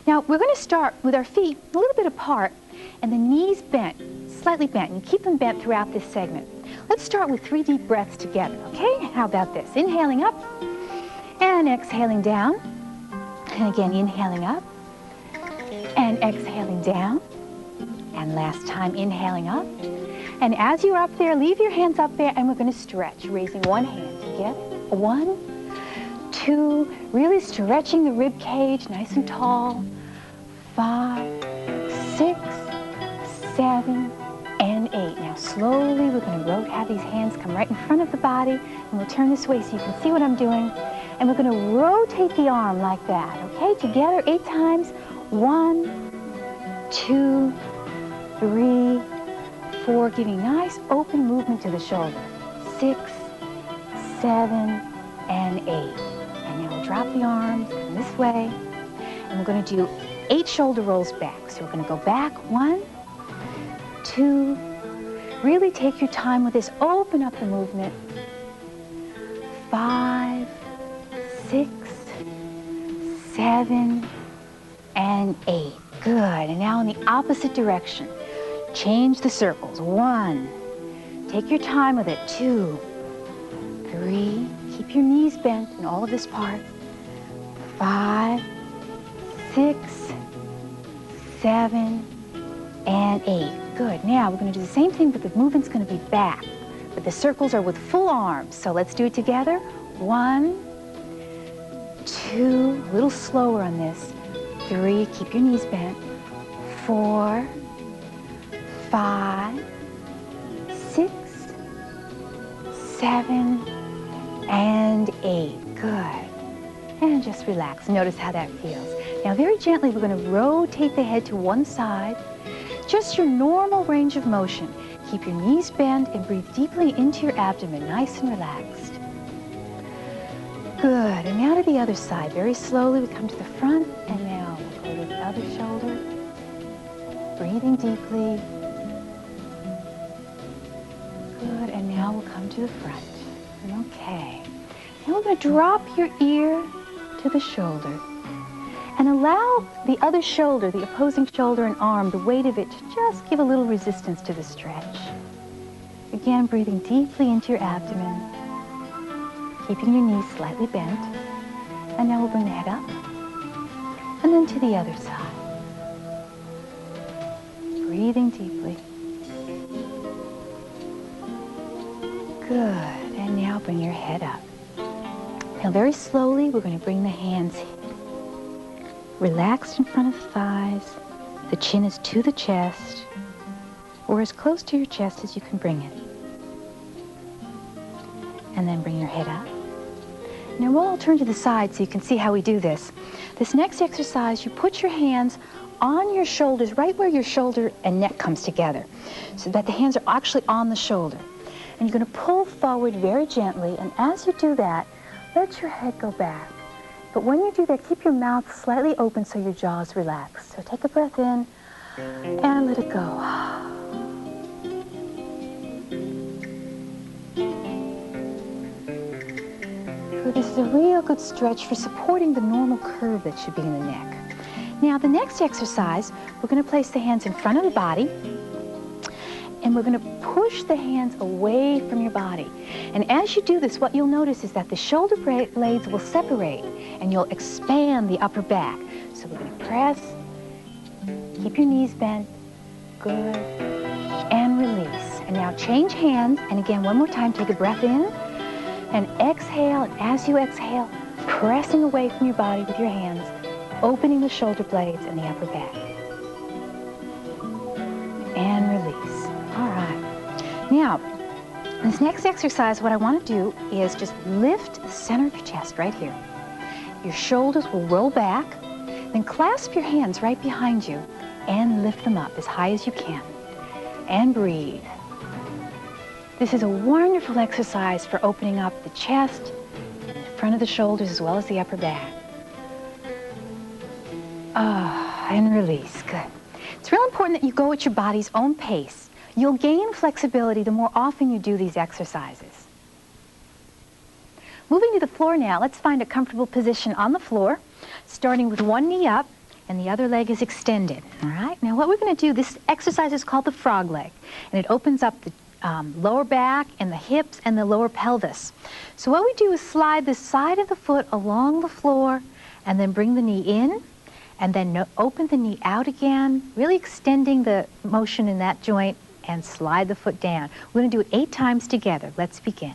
Now, we're going to start with our feet a little bit apart and the knees bent, slightly bent, and keep them bent throughout this segment. Let's start with 3 deep breaths together, okay? How about this? Inhaling up and exhaling down. And again, inhaling up and exhaling down. And last time, inhaling up. And as you're up there, leave your hands up there, and we're going to stretch, raising one hand together. 1, 2, really stretching the rib cage, nice and tall. 5, 6, 7, and 8. Now slowly we're going to have these hands come right in front of the body, and we'll turn this way so you can see what I'm doing. And we're going to rotate the arm like that, okay? Together 8 times. 1, 2, 3, 4, giving nice open movement to the shoulder. 6, 7, and 8. And now we'll drop the arms, come this way, and we're going to do 8 shoulder rolls back. So we're going to go back, 1, 2, really take your time with this, open up the movement. 5, 6, 7, and 8. Good. And now in the opposite direction. Change the circles. 1. Take your time with it. 2, 3. Keep your knees bent in all of this part. 5, 6, 7, and 8. Good. Now we're going to do the same thing, but the movement's going to be back. But the circles are with full arms. So let's do it together. 1, 2, a little slower on this. 3, keep your knees bent. 4, 5, 6, 7, and 8. Good. And just relax. Notice how that feels. Now very gently we're going to rotate the head to one side. Just your normal range of motion. Keep your knees bent and breathe deeply into your abdomen, nice and relaxed. Good. And now to the other side. Very slowly we come to the front, and now we'll go to the other shoulder. Breathing deeply. Good. And now we'll come to the front. Okay. Now we're going to drop your ear to the shoulder and allow the other shoulder, the opposing shoulder and arm, the weight of it to just give a little resistance to the stretch. Again, breathing deeply into your abdomen, keeping your knees slightly bent. And now we'll bring the head up and then to the other side. Breathing deeply. Good. And now bring your head up. Now very slowly we're going to bring the hands relaxed in front of the thighs. The chin is to the chest, or as close to your chest as you can bring it. And then bring your head up. Now we'll all turn to the side so you can see how we do this. This next exercise, you put your hands on your shoulders, right where your shoulder and neck comes together, so that the hands are actually on the shoulder. And you're going to pull forward very gently, and as you do that, let your head go back. But when you do that, keep your mouth slightly open so your jaw is relaxed. So take a breath in and let it go. So this is a real good stretch for supporting the normal curve that should be in the neck. Now the next exercise, we're going to place the hands in front of the body, and we're going to push the hands away from your body. And as you do this, what you'll notice is that the shoulder blades will separate and you'll expand the upper back. So we're going to press, keep your knees bent, good, and release. And now change hands, and again, one more time, take a breath in and exhale. And as you exhale, pressing away from your body with your hands, opening the shoulder blades and the upper back. And release. All right. Now, this next exercise, what I want to do is just lift the center of your chest right here. Your shoulders will roll back, then clasp your hands right behind you and lift them up as high as you can. And breathe. This is a wonderful exercise for opening up the chest, the front of the shoulders, as well as the upper back. And release. Good. It's real important that you go at your body's own pace. You'll gain flexibility the more often you do these exercises. Moving to the floor now, let's find a comfortable position on the floor, starting with one knee up and the other leg is extended. All right, now what we're going to do, this exercise is called the frog leg, and it opens up the lower back and the hips and the lower pelvis. So what we do is slide the side of the foot along the floor and then bring the knee in and then open the knee out again, really extending the motion in that joint, and slide the foot down. We're going to do it 8 times together. Let's begin.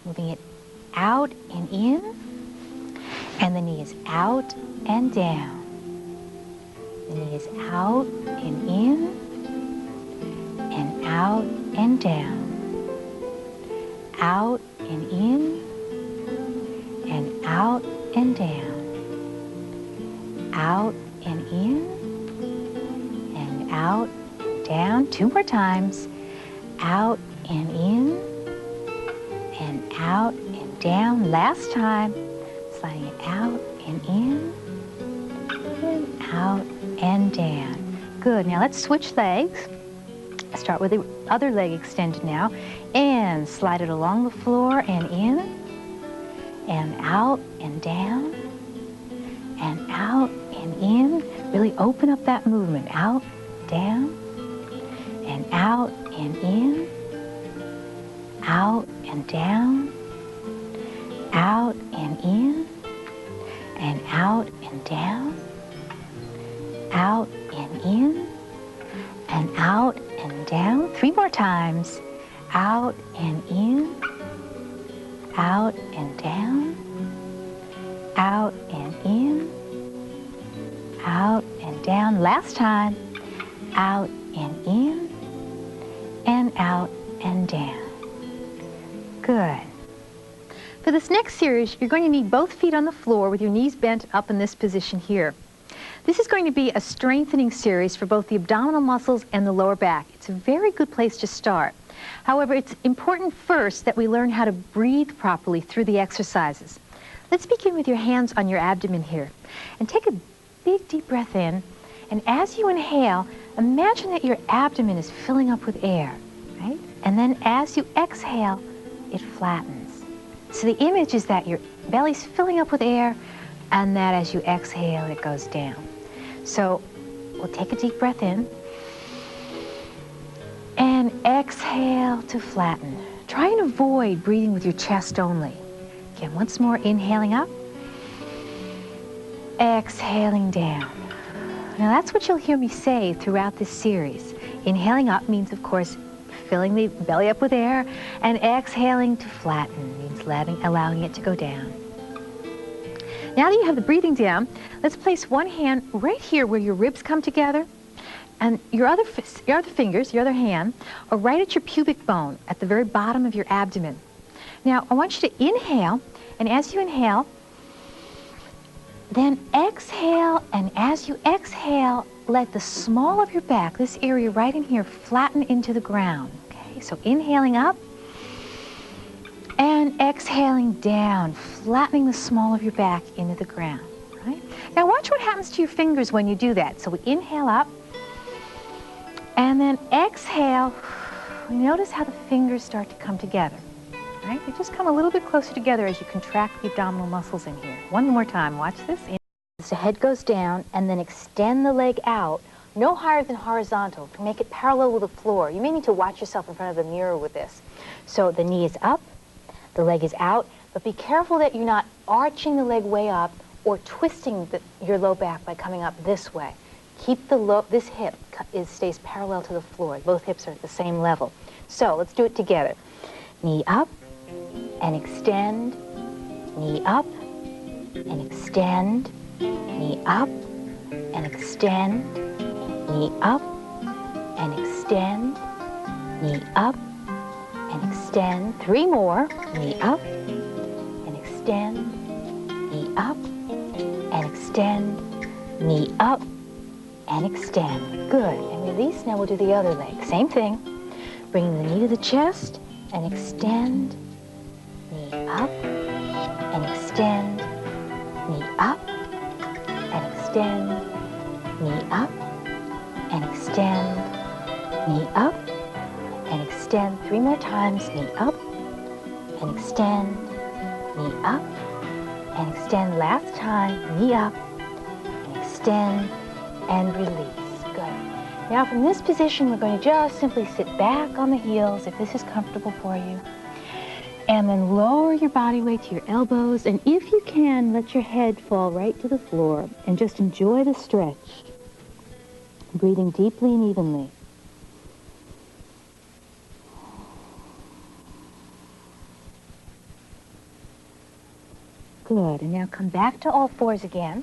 Moving it out and in, and the knee is out and down. The knee is out and in, and out and down. Out and in, and out and down. Out and in, and out, down. 2 more times. Out and in, and out and down. Last time. Sliding it out and in, and out and down. Good. Now let's switch legs. Start with the other leg extended now. And slide it along the floor and in, and out and down, and out and in. Really open up that movement. Out, down, and out and in, out and down, out and in, and out and down, out and in, and out and down. 3 more times. Out and in, out and down, out and in, out and down. Last time. Out and in, and out and down. Good. For this next series, you're going to need both feet on the floor with your knees bent up in this position here. This is going to be a strengthening series for both the abdominal muscles and the lower back. It's a very good place to start. However, it's important first that we learn how to breathe properly through the exercises. Let's begin with your hands on your abdomen here. And take a big deep breath in. And as you inhale, imagine that your abdomen is filling up with air, right? And then as you exhale, it flattens. So the image is that your belly's filling up with air, and that as you exhale, it goes down. So we'll take a deep breath in, and exhale to flatten. Try and avoid breathing with your chest only. Again, once more, inhaling up, exhaling down. Now that's what you'll hear me say throughout this series. Inhaling up means, of course, filling the belly up with air, and exhaling to flatten means allowing it to go down. Now that you have the breathing down, let's place one hand right here where your ribs come together, and your other fingers, your other hand, are right at your pubic bone at the very bottom of your abdomen. Now I want you to inhale, and as you inhale, then exhale, and as you exhale, let the small of your back, this area right in here, flatten into the ground. Okay, so inhaling up and exhaling down, flattening the small of your back into the ground. Right? Now watch what happens to your fingers when you do that. So we inhale up and then exhale. Notice how the fingers start to come together. Right? They just come a little bit closer together as you contract the abdominal muscles in here. One more time, watch this. The head goes down, and then extend the leg out, no higher than horizontal, to make it parallel with the floor. You may need to watch yourself in front of the mirror with this. So the knee is up, the leg is out, but be careful that you're not arching the leg way up or twisting your low back by coming up this way. Keep this hip stays parallel to the floor. Both hips are at the same level. So let's do it together. Knee up, and extend, knee up, and extend, knee up, and extend, knee up, and extend, knee up, and extend. 3 more, knee up, and extend, knee up, and extend, knee up, and extend. Good, and release. Now we'll do the other leg. Same thing, bringing the knee to the chest, and extend, knee up, and extend, knee up, and extend, knee up, and extend, knee up, and extend. 3 more times, knee up, and extend, knee up, and extend. Last time, knee up, and extend. extend, and release. Good. Now from this position, we're going to just simply sit back on the heels if this is comfortable for you. And then lower your body weight to your elbows, and if you can, let your head fall right to the floor and just enjoy the stretch. Breathing deeply and evenly. Good, and now come back to all fours again.